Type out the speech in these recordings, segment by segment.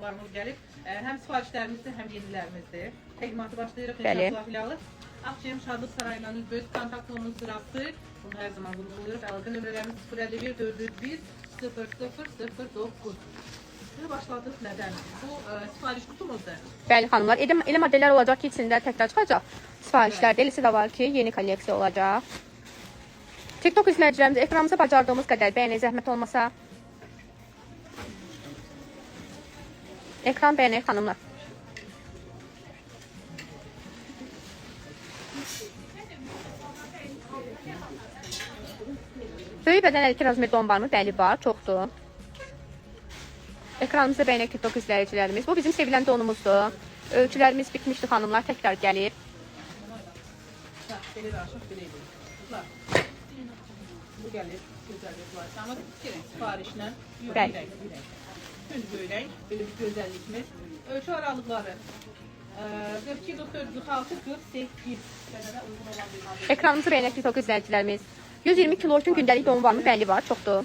barmaq gəlib. Həm sifarişlərimizdir, həm yenilərimizdir. Təqdimatı başlayırıq inşallah filalı. Akçayım Şadlıq Sarayından üzbəüz kontakt nömrəmiz qıraqdır. Bunu hər zaman vurğuluyoruz. Əlaqə nömrələrimiz 051 401 0009. Başladıq nədən? Bu sifariş kutumuzdur. Bəli xanımlar, elə modellər olacaq ki, içində təkrar çıxacaq. Sifarişlərdə eləsi də var ki, yeni kolleksiya olacaq. TikTok izləyicilərimiz ekranımıza bacardığımız qədər bəyənək zəhmət olmasa. Ekran bəyənək xanımlar. Böyük bədən 52 razmer don varmı? Bəli var, çoxdur. Ekranımızda bəyənək TikTok izləyicilərimiz. Bu bizim sevilən donumuzdur. Ölçülərimiz bitmişdi xanımlar, təkrar gəlib. Belə də aşıq, belə edir. Bu gəlir, gözəllik var. Amma sifarişlə yürək. Tünd göyrək, belə bir gözəllikimiz. Ölçü aralıqları 42, 44, 46, 48. Ekranımızı bəyənək TikTok izləyicilərimiz. 120 kilo üçün gündəlik don varmı? Bəli var, çoxdur.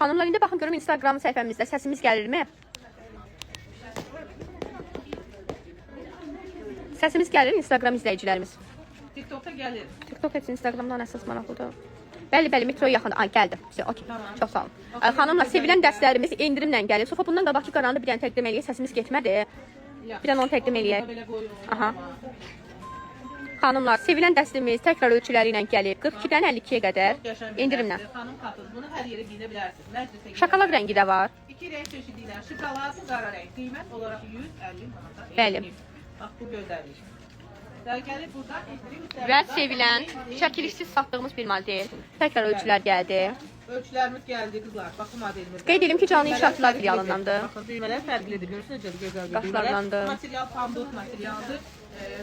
Xanımlar, indi baxın görüm Instagram səhifəmizdə səsimiz gəlirmi? Səsimiz gəlir Instagram izləyicilərimiz. TikTok'a gəlir. TikTok heç Instagramdan əsas maraqlıdır. Bəli, metroya yaxın. Gəldi. Okay. Çox sağ olun. Xanımlar, sevilən dərslərimiz endirimlə gəlir. Sofa bundan qabaqki qaranında bir dənə təqdim eləyək. Səsimiz getmədi. Bir dənə onu təqdim eləyək. Aha. Xanımlar, sevilən dəstimiz təkrar ölçüləri ilə gəlir. 42-dən 52-yə qədər endirimlə. Xanım xatır, bunu hər yerə giyinə bilərsiniz. Məclisə Şokolad rəngi də var. 2 rəng çeşidi ilə şokolad, qara rəng. Qiymət olaraq 150 manata. Bəli. Bax, bu gözəllik. Gəlib buradan indirim Və sevilən, çəkilişsiz satdığımız bir model. Təkrar ölçülər gəldi. Ölçülərimiz gəldi qızlar. Bax bu modelimiz. Qeyd edim ki, canlı inşaatçılar filialındandır. Baxın, düymələr fərqlidir. Görürsünüz necə gözəl bir Qaşlarlandı. Material pambıq materialdır.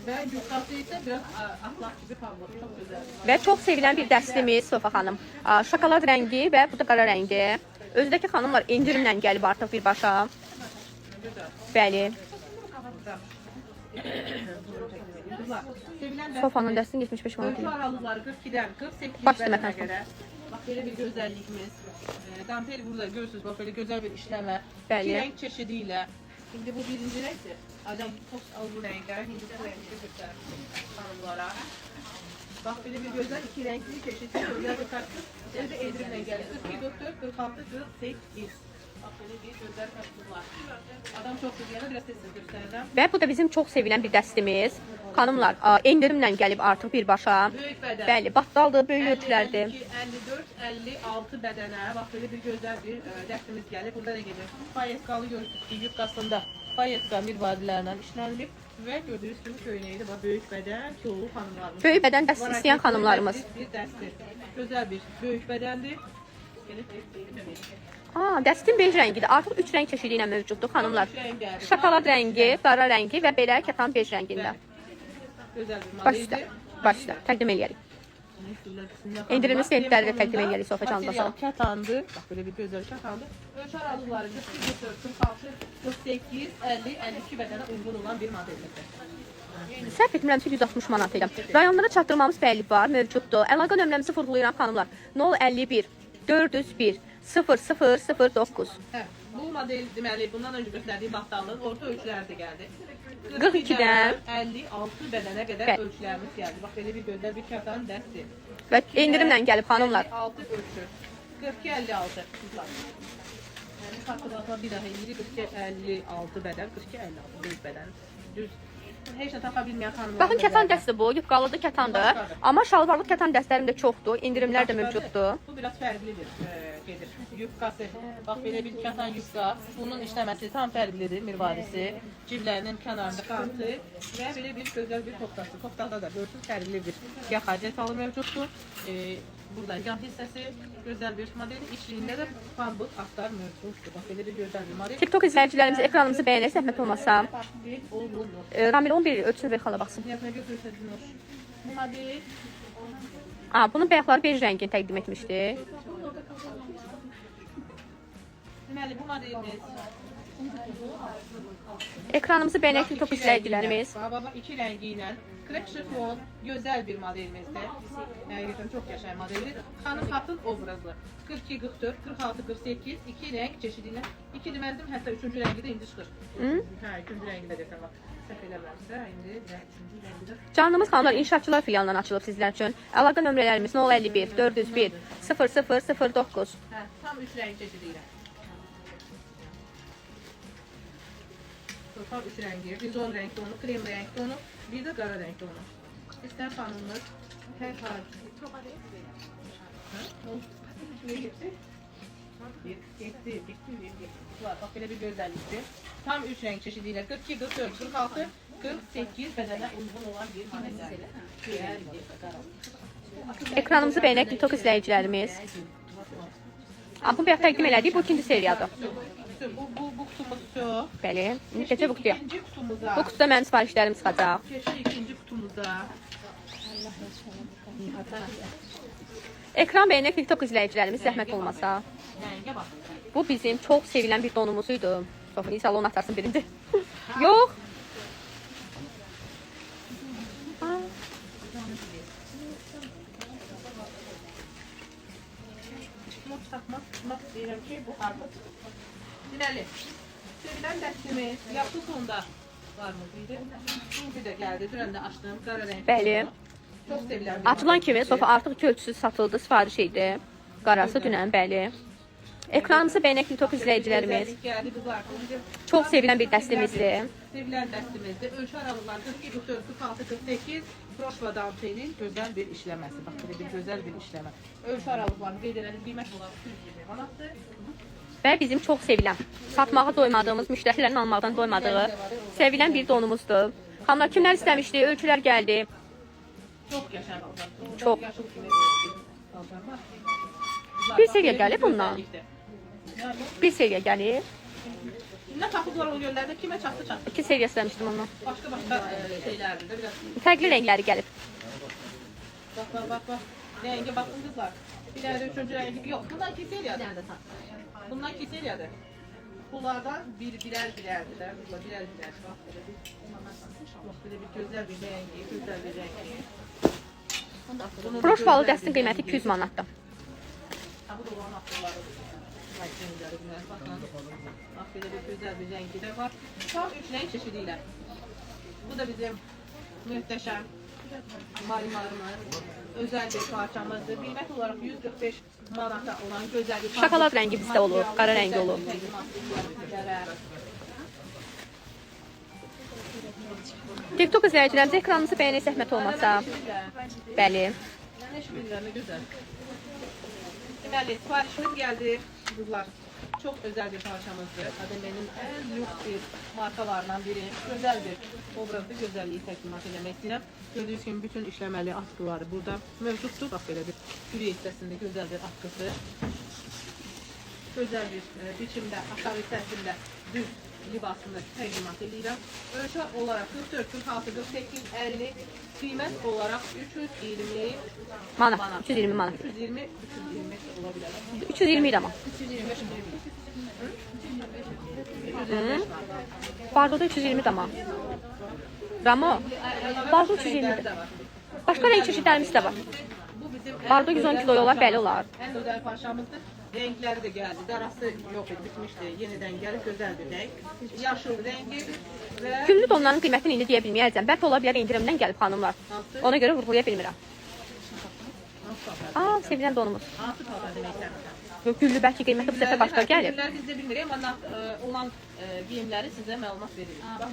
Və yuxarısı isə biraz atlaq gibi pambıq. Çox gözəl. Və çox sevilən bir dəstimiz Sofa xanım. Şokolad rəngi və bu da qara rəngi. Özüdəki xanımlar indirimlə gəlib artıq birbaşa. Bəli. Qızlar, sevilən Sofanın dəstini 75 manat. ölçü aralıqları 42-dən 48 Baş bədənə deməkən. görə. Bax belə bir gözəllikimiz. Dantel burada görürsünüz, bax belə gözəl bir işləmə. Bəli. İki rəng çeşidi ilə. İndi bu birinci rəngdir. Adam çox al bu rənglər, indi bu rəngi göstərir xanımlara. Bax belə bir gözəl iki rəngli çeşidli gözəl bir kartı. Evdə edrimlə gəlir. 42, 44, 46, 48. Bax belə bir gözəl kartımız var. Adam çox seviyəndə biraz tez göstərirəm. Və bu da bizim çox sevilən bir dəstimiz. Xanımlar, endirimlə gəlib artıq birbaşa. Böyük bədən. Bəli, battaldır, böyük ölçülərdir. 52, 54, 56 bədənə. Bax belə bir gözəl bir dəstimiz gəlib. Burada da gedir. Payeskalı görürsünüz ki, yubqasında payeska mirvadilərlə işlənilib. Və gördüyünüz kimi köynəkli bax böyük bədən, kilolu xanımlarımız. Böyük bədən dəsti istəyən xanımlarımız. Bir dəstir. Gözəl bir böyük bədəndir. Dəstin bej rəngidir. Artıq 3 rəng çeşidi ilə mövcuddur xanımlar. Üç rəng gəldi. Şokolad rəngi, qara rəngi və belə kətan bej rəngində. Gözəl bir Başda, modeldir. başda təqdim edərik. Endirilmiş fiyatları da təqdim edərik Sofa canlısı. Material kətandır. Bax belə bir gözəl kətandır. Ölçü aralıqları 46, 48, 50, 52 bədənə uyğun olan bir modeldir. Səhv etmirəmsə 160 manat ilə. Rayonlara çatdırmamız bəli var, mövcuddur. Əlaqə nömrəmizi vurğulayıram xanımlar. 051 401 0009. Hə, bu model deməli bundan öncə göstərdiyim battalığın orta ölçüləri də gəldi. 42-dən 56 bədənə qədər ölçülərimiz gəldi. Bax belə bir gözəl bir kətan dəsti. Və endirimlə gəlib xanımlar. 56 ölçü. 42-56 qızlar. Yəni xatırlatma bir daha edirik. 42-56 bədən, 42-56 böyük bədən. Düz heç nə tapa bilməyən xanımlar. Baxın kətan dəsti bu, yufqalıdır kətandır. Amma şalvarlı kətan dəstlərim də çoxdur, endirimlər də mövcuddur. Bu biraz fərqlidir gedir. Yufqası, bax belə bir kətan yufqa. Bunun işləməsi tam fərqlidir, mirvarisi. Ciblərinin kənarında qantı və belə bir gözəl bir toxtası. Toxtada da görsünüz fərqli bir yaxa detalı mövcuddur. Burada yan hissəsi gözəl bir model. İçliyində də pambıq atlar mövcuddur. Bax belə bir gözəl bir model. TikTok izləyicilərimiz ekranımızı bəyənir, zəhmət olmasa. Ramil 11 ölçüsünü ver xala baxsın. Bu model Bunun bəyaqları bej rəngini təqdim etmişdi. deməli bu modelimiz Ekranımızı bəyənək TikTok izləyicilərimiz. Bax, iki rəngi ilə krep şifon gözəl bir modelimizdir. Həqiqətən çox qəşəng modeldir. Xanım xatın obrazı 42, 44, 46, 48 iki rəng çeşidi ilə. İki deməlidim, hətta üçüncü rəngi də indi çıxır. Hə, üçüncü rəngi də desəm bax. Səhv eləmirəmsə, indi üçüncü rəngi də. Canlımız xanımlar inşaatçılar filialından açılıb sizlər üçün. Əlaqə nömrələrimiz 051 401 0009. Hə, tam üç rəng çeşidi ilə. Tam üç rəngi, bizon rəng tonu, krem rəng tonu, bir də qara rəng tonu. İstər xanımlar hər hal. Bax belə bir gözəllikdir. Tam üç rəng çeşidi ilə 42, 44, 46, 48 bədənə uyğun olan bir model. Ekranımızı bəyənək TikTok izləyicilərimiz. Bu bir təqdim elədik, bu ikinci seriyadır. Bu kutumuz çox. Bəli, indi keçək bu kutuya. İkinci kutumuza. Bu kutuda mənim sifarişlərim çıxacaq. Keçək ikinci kutumuza. Ekran bəyənək TikTok izləyicilərimiz zəhmət olmasa. Rəngə bax. Bu bizim çox sevilən bir donumuzuydu. Sofa, inşallah onu atarsın birinci. Yox. Tutmaq istəyirəm ki, bu artıq. Deməli, sevilən dəstimiz yaxşı sonda varmı idi? Bu da gəldi, dünən də açdım, qara rəng. Bəli. Çox sevilən bir Açılan kimi Sofa artıq 2 ölçüsü satıldı, sifariş idi. Qarası dünən, bəli. Ekranımızı bəyənək TikTok izləyicilərimiz. Gəldi, qızlar. Çox sevilən bir dəstimizdir. Sevilən dəstimizdir. Ölçü aralıqları 42, 44, 46, 48. Proşva dantelin gözəl bir işləməsi. Bax, belə bir gözəl bir işləmə. Ölçü aralıqlarını qeyd edelim. Qiymət olaraq 120 manatdır. Və bizim çox sevilən, satmağa doymadığımız, müştərilərin almaqdan doymadığı, sevilən bir donumuzdur. Xanımlar kimlər istəmişdi? Ölçülər gəldi. Çox qəşəng paltar. Çox. Yaşıl kimi paltar var. Bir seriya gəlir bundan. Bir seriya gəlir. Nə tapıblar o göllərdə? Kimə çatdı? 2 seriya istəmişdim ondan. Başqa şeylərdir də biraz. Fərqli rəngləri gəlib. Bax. Rəngi baxın qızlar. Bir dənə də üçüncü rəngi yox. Bundan 2 seriyadır. Bundan 2 seriyadır. Bunlardan birər-birərdir də. Birər-birər. Bax, belə bir gözəl bir rəngi. Broş balı dəstin qiyməti 200 manatdır. Bu da olan atlarıdır. Baxın. Bax, belə bir gözəl bir rəngi də var. Tam 3 rəng çeşidi ilə. Bu da bizim möhtəşəm marimarımız. Özəl bir parçamızdır. Qiymət olaraq 145 manata olan gözəl bir parça. Şokolad rəngi bizdə olur, qara rəngi olur. TikTok izləyicilərimiz ekranınızı bəyənək zəhmət olmasa. Bəli. Nə şükürlər, nə gözəl. Deməli, sifarişimiz gəldi. Qızlar, çox özəl bir parçamızdır. Ademenin ən lüks bir markalarından biri. Gözəl bir obrazlı gözəlliyi təqdimat eləmək istəyirəm. Gördüyünüz kimi bütün işləməli atkıları burada mövcuddur. Bax, belə bir kürə hissəsində gözəl bir atkısı. Gözəl bir biçimdə, aşağı hissəsində düz libasını təqdimat edirəm. Ölçü olaraq 44, 46, 48, 50, qiymət olaraq 320 Manat, 320 manat. 320 ola bilər. 320 idi amma. 325 Bardoda 320 idi amma. Ramo, bardo 320-dir. Başqa rəng çeşidlərimiz də var. Bardo 110 kiloya olar, bəli olar. Ən gözəl parçamızdır. Renkləri də gəldi. Darası yox idi, bitmişdi. Yenidən gəlib gözəl bir renk. Yaşıl rengi və Güllü donların qiymətini indi deyə bilməyəcəm. Bəlkə ola bilər indirimdən gəlib xanımlar. Ona görə vurğulaya bilmirəm. Sevilən donumuz. hansı paltar demək istəmirəm. Güllü bəlkə qiyməti bu səfər başqa gəlib. Giyimləri bizdə bilmirik, amma olan giyimləri sizə məlumat veririk. Bax,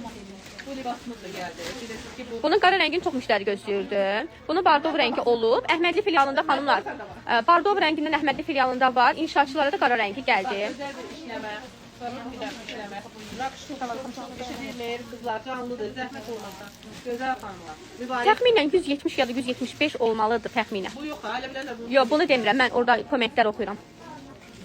bu libasımız da gəldi. Bilirsiniz ki, bu Bunun qara rəngini çox müştəri gözləyirdi. Bunun bardov rəngi olub. Əhmədli filialında xanımlar, bardov rəngindən Əhmədli filialında var. İnşaatçılara da qara rəngi gəldi. gözəl bir işləmə. İşləmə. Raqs işidilir, qızlar canlıdır, zəhmət olmasa. Gözəl xanımlar. Mübarək. Təxminən 170 ya da 175 olmalıdır təxminən. Bu yox, hələ bilərlər bu. Yox, bunu demirəm. Mən orada kommentlər oxuyuram.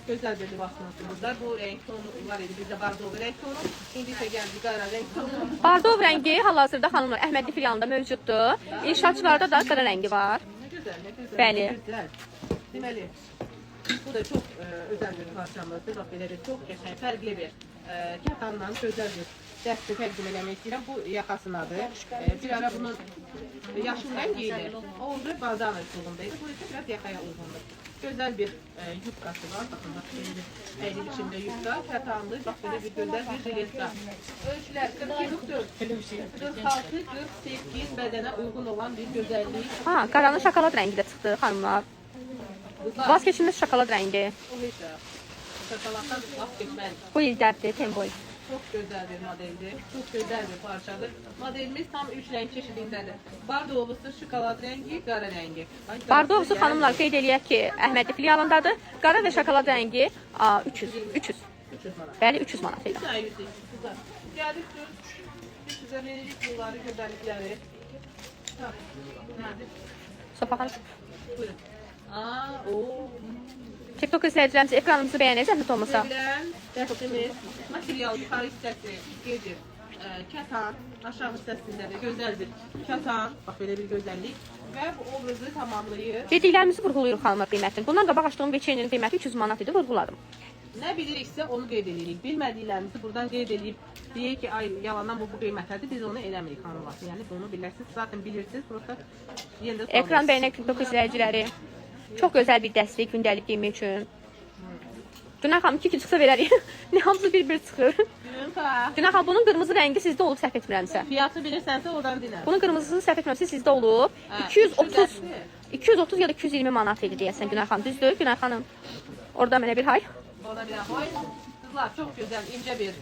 Gözəl bir libasımızdır burada. Bu renk tonu var idi, bizdə bardov renk tonu. İndi isə gəldi qara renk tonu. Bardov rəngi hal-hazırda xanımlar Əhmədli filialında mövcuddur. İnşaatçılarda da qara rəngi var. Nə gözəl, nə gözəl. Bəli. Nə gözəl. Deməli, bu da çox özəl bir parçamızdır. Bax, belə bir çox qəşəng, fərqli bir kətandan gözəl bir dəsti təqdim eləmək istəyirəm. Bu yaxasınadır. Bir ara bunun yaşıl rəngi idi. O oldu bazan üsulundaydı. Bu isə biraz yaxaya uyğundur. Gözəl bir yubkası var. Baxın, bax, belə bir əyri biçimdə yubka. Kətanlı, bax, belə bir gözəl bir jiletka. Ölçülər 42, 46, 48 bədənə uyğun olan bir gözəllik. Qaranın şokolad rəngi də çıxdı xanımlar. Vaz keçilməz şokolad rəngi. O heç də şokoladdan vaxt keçməli. Bu ildəbdir, temboy. Çox gözəl bir modeldir. Çox gözəl bir parçadır. Modelimiz tam 3 rəng çeşidindədir. Bardovlusu şokolad rəngi, qara rəngi. Bardovsu xanımlar qeyd eləyək ki, Əhmədli filialındadır. Qara və şokolad rəngi 300. 300 manat. Bəli, 300 manat idi. Gəldik, sizə veririk bunları, gözəllikləri. Nədir? Sopaxan. Buyurun. TikTok izləyicilərimiz ekranımızı bəyənək zəhmət olmasa. Sevilən dəstimiz, material yuxarı hissəsi gedir. Kətan, aşağı hissəsində də gözəl bir kətan, bax belə bir gözəllik və bu obrazı tamamlayır. Dediklərimizi vurğulayırıq xanımlar qiymətini. Bundan qabaq açdığım veçenin qiyməti 300 manat idi, vurğuladım. Nə biliriksə onu qeyd edirik. Bilmədiklərimizi buradan qeyd edib deyək ki, ay yalandan bu qiymətədir, biz onu eləmirik xanımlar. Yəni bunu bilirsiniz, zaten bilirsiniz. Prosta yenə də Ekran bəyənək TikTok izləyiciləri. Çox gözəl bir dəstək gündəlik geyimi üçün. Günay xanım 2 çıxsa verərik. Nə hamısı bir-bir çıxır. Günay xanım bunun qırmızı rəngi sizdə olub səhv etmirəmsə. Fiyatı bilirsənsə oradan dinə. Bunun qırmızısı səhv etmirəmsə sizdə olub. 230 ya da 220 manat idi deyəsən Günay xanım. Düzdür Günay xanım? Orada mənə bir hay. Orada bir hay. Kızlar çok güzel ince bir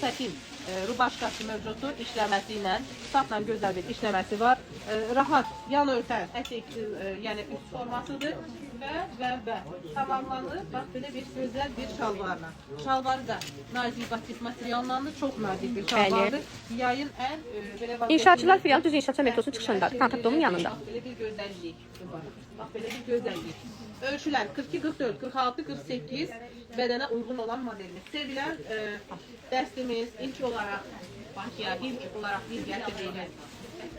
satin rubaşkası mevcutdur işləməsi ilə. Safla gözəl bir işləməsi var. Rahat yan örtən ətek yəni üst formasıdır və tamamlanır. Bax belə bir gözəl bir şalvarla. Şalvarı da nazik batik materiallandır. Çox nazik bir şalvardır. Yayın ən belə İnşaatçılar filialı düz inşaatçı metrosunun çıxışındadır. Kontaktomun yanında. Bax belə bir gözəllik var. Bax belə bir gözəllik. Ölçülər 42, 44, 46, 48 bədənə uyğun olan modeldir. Sevilən dəstimiz ilk olaraq Bakıya ilk olaraq biz gətirdiyiimiz.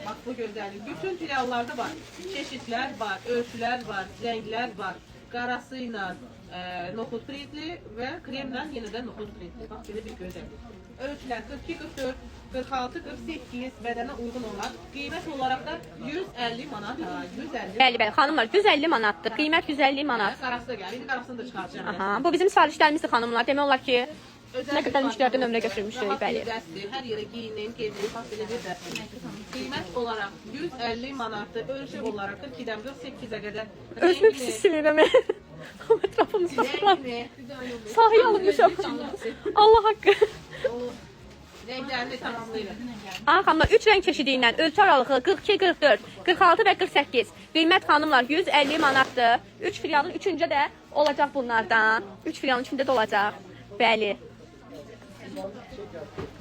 Bax bu gözəllik. Bütün filiallarda var. Çeşidlər var, ölçülər var, rənglər var. Qarası ilə noxud printli və kremlə yenə də noxud printli. Bax belə bir gözəllik. Ölçülər 42, 44, 46, 48 bədənə uyğun olan. Qiymət olaraq da 150 manat. 150. Bəli, bəli, xanımlar 150 manatdır. Qiymət 150 manat. Qarası da gəlir. İndi qarasını da çıxaracağım. Aha, bu bizim sifarişlərimizdir xanımlar. Demək olar ki, nə qədər müştəridən nömrə götürmüşük, bəli. Hər yerə geyinin, qeydirin, bax belə bir dəstir. Qiymət olaraq 150 manatdır. Ölçü olaraq 42-dən 48-ə qədər. Özümü pis sinirəm. Ətrafımızda falan. Sahi alınmışam. Allah haqqı. Renklərini tamamlayırıq. Aha, xanımlar 3 rəng çeşidi ilə ölçü aralığı 42, 44, 46 və 48. Qiymət xanımlar 150 manatdır. 3 filialın 3-cü də olacaq bunlardan. 3 filialın 3-cündə də olacaq. Bəli.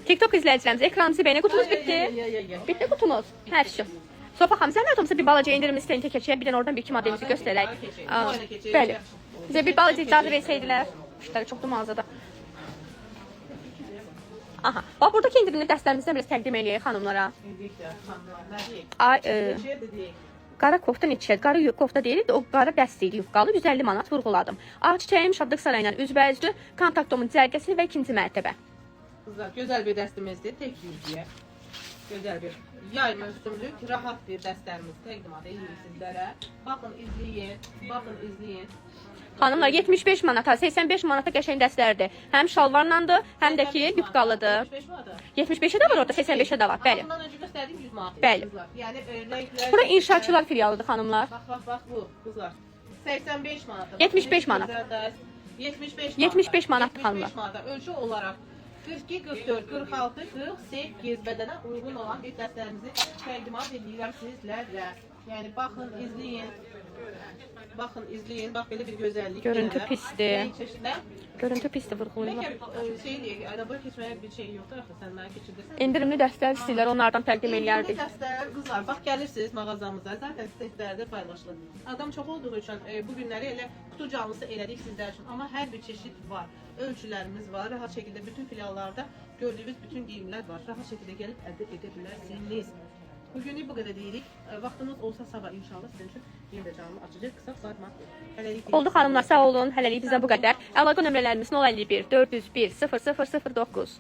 TikTok izləyicilərimiz ekranımızı bəyənə qutumuz bitdi. Bitdi qutumuz. Hər şey. Sofa xanım, sən nədir bizə bir balaca indirim listəni keçək, bir dənə oradan bir iki modelimizi göstərək. Bəli. Bizə bir balaca icazə versəydilər. Müştəri çoxdur mağazada. Aha. Bax buradakı indirimli dəstlərimizdən biraz təqdim eləyək xanımlara. Ay, qara kofta neçədir? Qara kofta deyil, o qara dəstəyli yufqalı 150 manat vurğuladım. Ağ çiçəyim Şadlıq Sarayla üzbəüzdür. Kontaktomun cərgəsi və ikinci mərtəbə. Qızlar, gözəl bir dəstimizdir. Tek yüzlüyə. Gözəl bir yay mövsümlük, rahat bir dəstlərimiz təqdimat edirik sizlərə. Baxın, izləyin. Baxın, izləyin. Xanımlar 75 manata, 85 manata qəşəng dəstlərdir. Həm şalvarlandır, həm də ki yufqalıdır. 75-ə də var orada, 85-ə də var, bəli. Bundan öncə göstərdiyim 100 manat. Bəli. Yəni renklər. Bura inşaatçılar filialıdır xanımlar. Bax bu qızlar. 85 manat. 75 manat. 75 manat xanımlar. Ölçü olaraq 42, 44, 46, 48 bədənə uyğun olan bir dəstlərimizi təqdimat edirəm sizlərlə. Yəni baxın, izləyin. Baxın, izləyin. Bax belə bir gözəllik. Görüntü pisdir. Görüntü pisdir vurğulayırlar. Şey deyək, arabaya keçməyə bir şey yoxdur axı, sən mənə keçirdirsən. İndirimli dəstlər istəyirlər, onlardan təqdim eləyərdik. İndirimli dəstlər, qızlar, bax gəlirsiniz mağazamıza, zaten stendlərdə paylaşılır. Adam çox olduğu üçün bu günləri elə kutu canlısı elədik sizlər üçün. Amma hər bir çeşid var, ölçülərimiz var, rahat şəkildə bütün filiallarda gördüyünüz bütün geyimlər var. Rahat şəkildə gəlib əldə edə bilərsiniz. Bugünlük bu qədər deyirik. Vaxtınız olsa sabah inşallah sizin üçün yenə də canlı açacaq. Qısa sarma. Oldu xanımlar, sağ olun. Hələlik bizə bu qədər. Əlaqə nömrələrimiz 051 401 0009.